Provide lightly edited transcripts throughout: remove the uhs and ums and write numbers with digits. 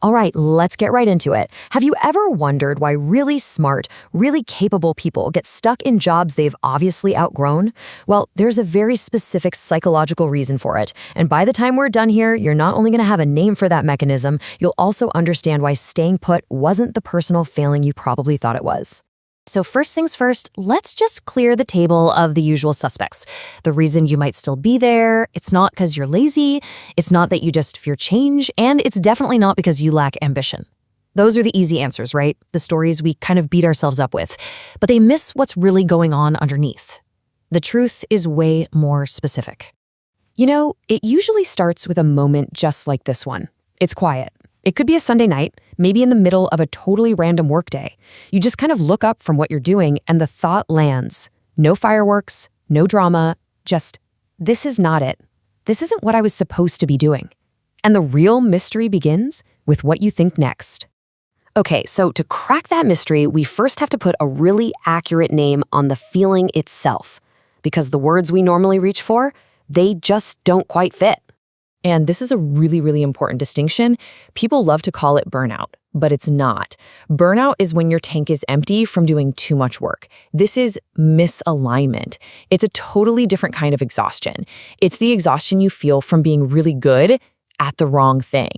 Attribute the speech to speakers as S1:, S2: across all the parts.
S1: All right, let's get right into it. Have you ever wondered why really smart, really capable people get stuck in jobs they've obviously outgrown? Well, there's a very specific psychological reason for it. And by the time we're done here, you're not only going to have a name for that mechanism, you'll also understand why staying put wasn't the personal failing you probably thought it was. So first things first, let's just clear the table of the usual suspects. The reason you might still be there, it's not because you're lazy, it's not that you just fear change, and it's definitely not because you lack ambition. Those are the easy answers, right? The stories we kind of beat ourselves up with. But they miss what's really going on underneath. The truth is way more specific. You know, it usually starts with a moment just like this one. It's quiet. It could be a Sunday night, maybe in the middle of a totally random workday. You just kind of look up from what you're doing and the thought lands. No fireworks, no drama, just, this is not it. This isn't what I was supposed to be doing. And the real mystery begins with what you think next. Okay, so to crack that mystery, we first have to put a really accurate name on the feeling itself. Because the words we normally reach for, they just don't quite fit. And this is a really, really important distinction. People love to call it burnout, but it's not. Burnout is when your tank is empty from doing too much work. This is misalignment. It's a totally different kind of exhaustion. It's the exhaustion you feel from being really good at the wrong thing.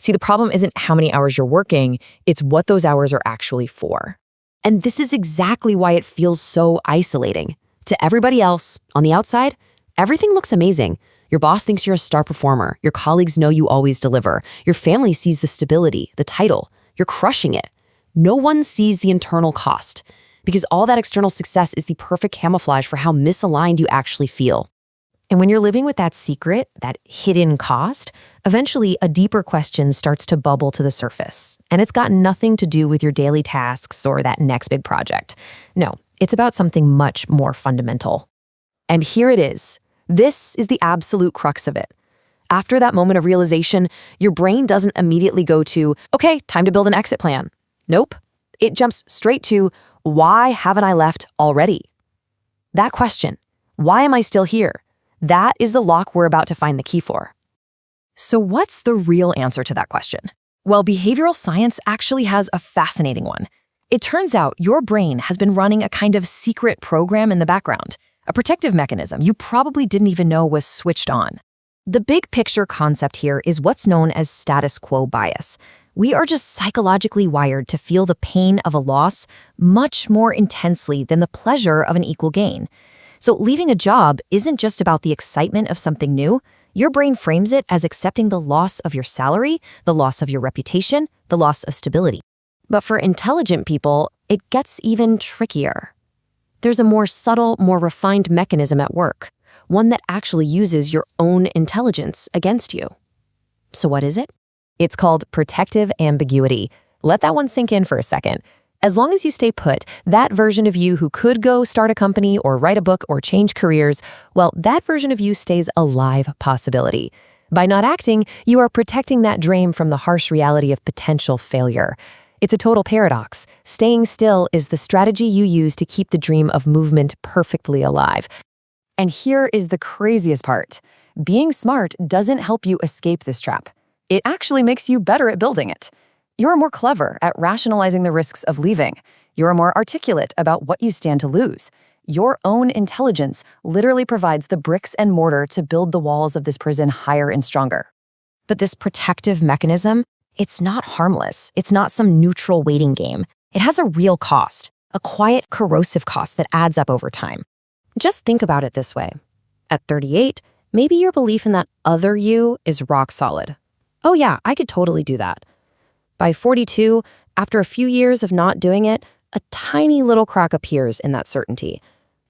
S1: See, the problem isn't how many hours you're working, it's what those hours are actually for. And this is exactly why it feels so isolating. To everybody else, on the outside, everything looks amazing. Your boss thinks you're a star performer. Your colleagues know you always deliver. Your family sees the stability, the title. You're crushing it. No one sees the internal cost because all that external success is the perfect camouflage for how misaligned you actually feel. And when you're living with that secret, that hidden cost, eventually a deeper question starts to bubble to the surface. And it's got nothing to do with your daily tasks or that next big project. No, it's about something much more fundamental. And here it is. This is the absolute crux of it. After that moment of realization, your brain doesn't immediately go to, okay, time to build an exit plan. Nope. It jumps straight to, why haven't I left already? That question, why am I still here? That is the lock we're about to find the key for. So what's the real answer to that question? Well, behavioral science actually has a fascinating one. It turns out your brain has been running a kind of secret program in the background. A protective mechanism you probably didn't even know was switched on. The big picture concept here is what's known as status quo bias. We are just psychologically wired to feel the pain of a loss much more intensely than the pleasure of an equal gain. So leaving a job isn't just about the excitement of something new. Your brain frames it as accepting the loss of your salary, the loss of your reputation, the loss of stability. But for intelligent people, it gets even trickier. There's a more subtle, more refined mechanism at work, one that actually uses your own intelligence against you. So what is it? It's called protective ambiguity. Let that one sink in for a second. As long as you stay put, that version of you who could go start a company or write a book or change careers, well, that version of you stays a live possibility. By not acting, you are protecting that dream from the harsh reality of potential failure. It's a total paradox. Staying still is the strategy you use to keep the dream of movement perfectly alive. And here is the craziest part. Being smart doesn't help you escape this trap. It actually makes you better at building it. You're more clever at rationalizing the risks of leaving. You're more articulate about what you stand to lose. Your own intelligence literally provides the bricks and mortar to build the walls of this prison higher and stronger. But this protective mechanism, it's not harmless. It's not some neutral waiting game. It has a real cost, a quiet, corrosive cost that adds up over time. Just think about it this way. At 38, maybe your belief in that other you is rock solid. Oh yeah, I could totally do that. By 42, after a few years of not doing it, a tiny little crack appears in that certainty.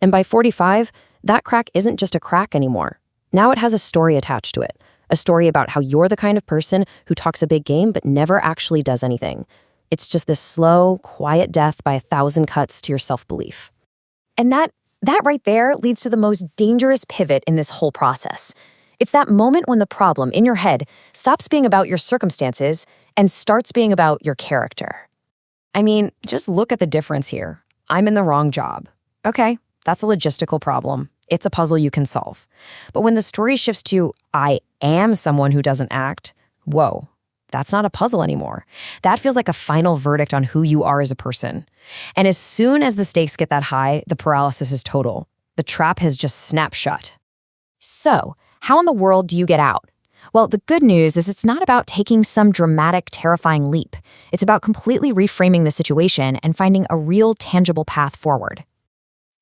S1: And by 45, that crack isn't just a crack anymore. Now it has a story attached to it. A story about how you're the kind of person who talks a big game but never actually does anything. It's just this slow, quiet death by 1,000 cuts to your self-belief. And that right there leads to the most dangerous pivot in this whole process. It's that moment when the problem in your head stops being about your circumstances and starts being about your character. I mean, just look at the difference here. I'm in the wrong job. Okay, that's a logistical problem. It's a puzzle you can solve. But when the story shifts to, I am someone who doesn't act, whoa, that's not a puzzle anymore. That feels like a final verdict on who you are as a person. And as soon as the stakes get that high, the paralysis is total. The trap has just snapped shut. So, how in the world do you get out? Well, the good news is it's not about taking some dramatic, terrifying leap. It's about completely reframing the situation and finding a real, tangible path forward.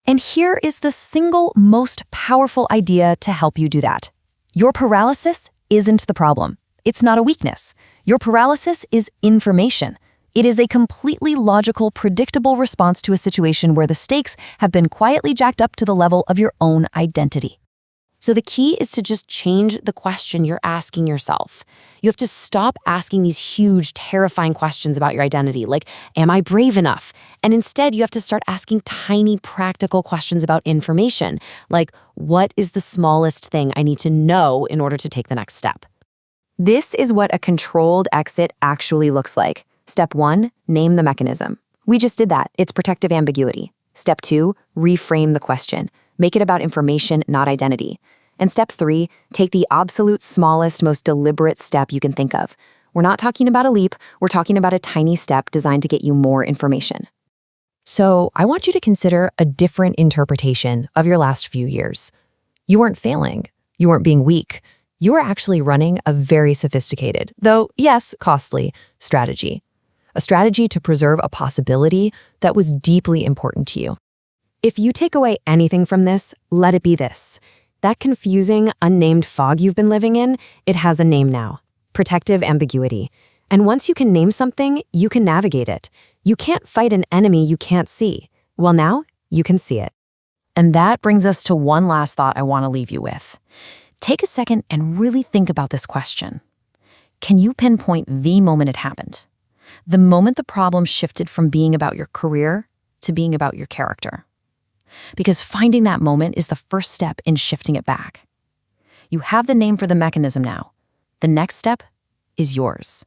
S1: And here is the single most powerful idea to help you do that. Your paralysis isn't the problem. It's not a weakness. Your paralysis is information. It is a completely logical, predictable response to a situation where the stakes have been quietly jacked up to the level of your own identity. So the key is to just change the question you're asking yourself. You have to stop asking these huge, terrifying questions about your identity, like, am I brave enough? And instead, you have to start asking tiny, practical questions about information, like, what is the smallest thing I need to know in order to take the next step? This is what a controlled exit actually looks like. Step 1, name the mechanism. We just did that. It's protective ambiguity. Step 2, reframe the question. Make it about information, not identity. And step 3, take the absolute smallest, most deliberate step you can think of. We're not talking about a leap, we're talking about a tiny step designed to get you more information. So I want you to consider a different interpretation of your last few years. You weren't failing. You weren't being weak. You were actually running a very sophisticated, though yes, costly, strategy. A strategy to preserve a possibility that was deeply important to you. If you take away anything from this, let it be this. That confusing, unnamed fog you've been living in, it has a name now. Protective ambiguity. And once you can name something, you can navigate it. You can't fight an enemy you can't see. Well, now you can see it. And that brings us to one last thought I want to leave you with. Take a second and really think about this question. Can you pinpoint the moment it happened? The moment the problem shifted from being about your career to being about your character. Because finding that moment is the first step in shifting it back. You have the name for the mechanism now. The next step is yours.